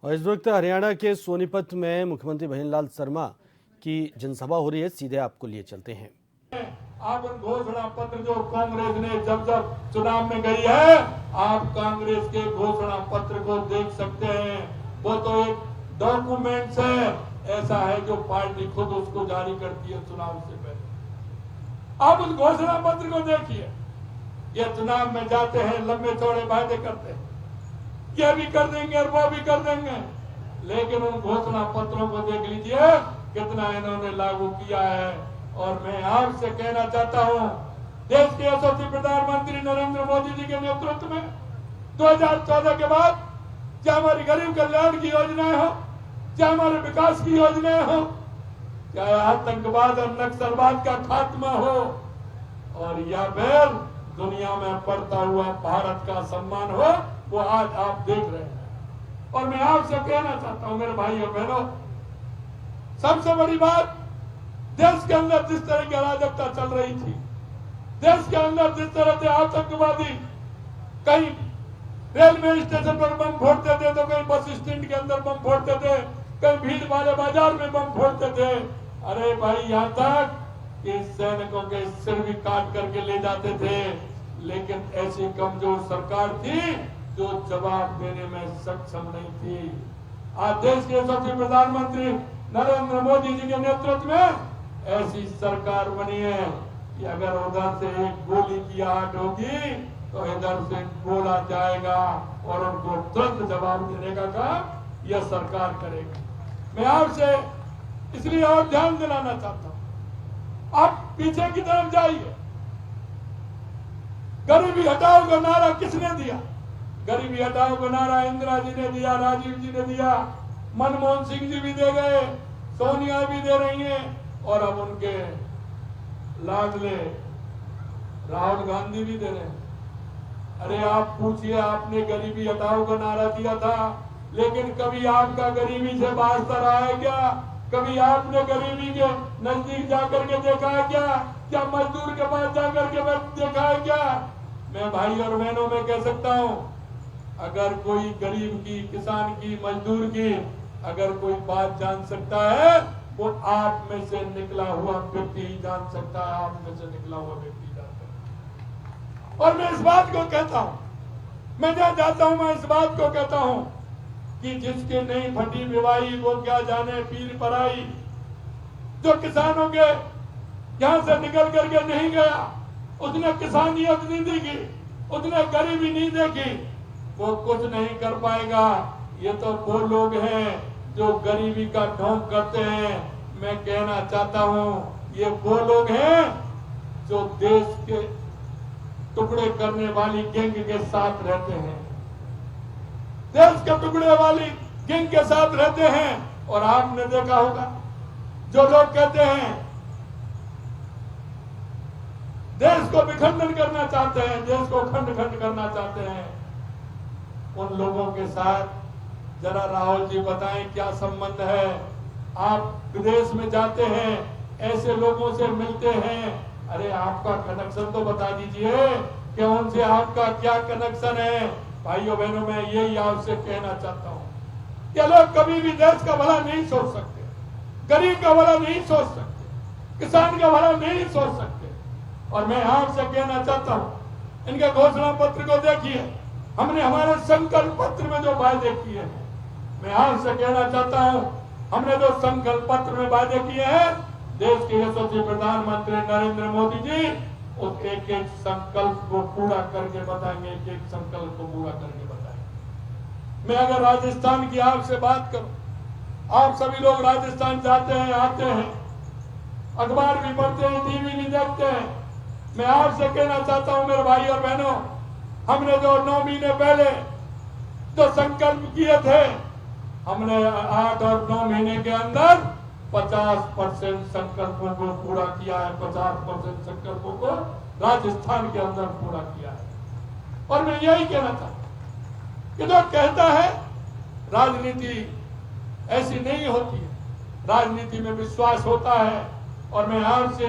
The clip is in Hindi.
और इस वक्त हरियाणा के सोनीपत में मुख्यमंत्री भजनलाल शर्मा की जनसभा हो रही है। सीधे आपको लिए चलते हैं। आप घोषणा पत्र जो कांग्रेस ने जब चुनाव में गई है, आप कांग्रेस के घोषणा पत्र को देख सकते हैं। वो तो एक डॉक्यूमेंट्स है, ऐसा है जो पार्टी खुद उसको जारी करती है चुनाव से पहले। आप उस घोषणा पत्र को देखिए। ये चुनाव में जाते हैं, लंबे चौड़े वादे करते हैं, ये भी कर देंगे और वो भी कर देंगे, लेकिन उन घोषणा पत्रों को देख लीजिए कितना इन्होंने लागू किया है। और मैं आपसे कहना चाहता हूं, देश के यशस्वी प्रधानमंत्री नरेंद्र मोदी जी के नेतृत्व में 2014 के बाद चाहे हमारी गरीब कल्याण की योजनाएं हो, चाहे हमारे विकास की योजनाएं हो, चाहे आतंकवाद और नक्सलवाद का खात्मा हो, और या फिर दुनिया में बढ़ता हुआ भारत का सम्मान हो, वो आज आप देख रहे हैं। और मैं आपसे कहना चाहता हूं मेरे भाई और बहनों, सबसे बड़ी बात, देश के अंदर जिस तरह की अराजकता चल रही थी, देश के अंदर जिस तरह से आतंकवादी कहीं रेलवे स्टेशन पर बम फोड़ते थे, तो कहीं बस स्टैंड के अंदर बम फोड़ते थे, कहीं भीड़ वाले बाजार में बम फोड़ते थे। अरे भाई, यहाँ तक कि सैनिकों के सिर भी काट करके ले जाते थे। लेकिन ऐसी कमजोर सरकार थी जो जवाब देने में सक्षम नहीं थी। आज देश के यशस्वी प्रधानमंत्री नरेंद्र मोदी जी के नेतृत्व में ऐसी सरकार बनी है कि अगर उधर से एक गोली की आहट होगी तो इधर से गोला जाएगा और उनको तुरंत जवाब देने का काम यह सरकार करेगी। मैं आपसे इसलिए और ध्यान दिलाना चाहता हूं, आप पीछे की तरफ जाइए। गरीबी हटाओ का नारा किसने दिया? गरीबी हटाओ का नारा इंदिरा जी ने दिया, राजीव जी ने दिया, मनमोहन सिंह जी भी दे गए, सोनिया भी दे रही हैं, और अब उनके लाडले राहुल गांधी भी दे रहे हैं। अरे आप पूछिए, आपने गरीबी हटाओ का नारा दिया था, लेकिन कभी आपका गरीबी से वास्ता रहा है क्या? कभी आपने गरीबी के नजदीक जाकर के देखा है क्या? क्या मजदूर के पास जाकर के देखा है क्या? मैं भाई और बहनों में कह सकता हूं, अगर कोई गरीब की, किसान की, मजदूर की अगर कोई बात जान सकता है, वो आप में से निकला हुआ व्यक्ति ही जान सकता है। आप में से निकला हुआ व्यक्ति जान सकता है। और मैं इस बात को कहता हूं, मैं जहां जाता हूं मैं इस बात को कहता हूं कि जिसके नहीं फटी विवाही वो क्या जाने पीर पराई। जो किसानों के यहां से निकल करके नहीं गया, उसने किसानियत नहीं देखी, उसने गरीबी नहीं देखी, वो कुछ नहीं कर पाएगा। ये तो वो लोग हैं जो गरीबी का ढोंग करते हैं। मैं कहना चाहता हूं, ये वो लोग हैं जो देश के टुकड़े करने वाली गैंग के साथ रहते हैं, देश के टुकड़े वाली गैंग के साथ रहते हैं। और आपने देखा होगा, जो लोग कहते हैं देश को विखंडन करना चाहते हैं, देश को खंड खंड करना चाहते हैं, उन लोगों के साथ जरा राहुल जी बताएं क्या संबंध है? आप विदेश में जाते हैं, ऐसे लोगों से मिलते हैं, अरे आपका कनेक्शन तो बता दीजिए कि उनसे आपका क्या कनेक्शन है? भाइयों बहनों, मैं यही आपसे कहना चाहता हूं कि लोग कभी भी देश का भला नहीं सोच सकते, गरीब का भला नहीं सोच सकते, किसान का भला नहीं सोच सकते। और मैं आपसे कहना चाहता हूं, इनके घोषणा पत्र को देखिए, हमने हमारे संकल्प पत्र में जो वायदे किए हैं, मैं आपसे कहना चाहता हूं, हमने जो संकल्प पत्र में वायदे किए हैं, देश के यशस्वी प्रधानमंत्री नरेंद्र मोदी जी उस एक एक संकल्प को पूरा करके बताएंगे, एक एक संकल्प को पूरा करके बताएंगे। मैं अगर राजस्थान की आपसे बात करूं, आप सभी लोग राजस्थान जाते हैं, आते हैं, अखबार भी पढ़ते हैं, टीवी भी देखते हैं। मैं आपसे कहना चाहता हूं मेरे भाई और बहनों, हमने जो 9 महीने पहले जो संकल्प किए थे, हमने 8 और 9 महीने के अंदर 50% संकल्पों को पूरा किया है। 50% संकल्पों को राजस्थान के अंदर पूरा किया है। और मैं यही कहना चाहता कि जो कहता है राजनीति ऐसी नहीं होती है, राजनीति में विश्वास होता है। और मैं आपसे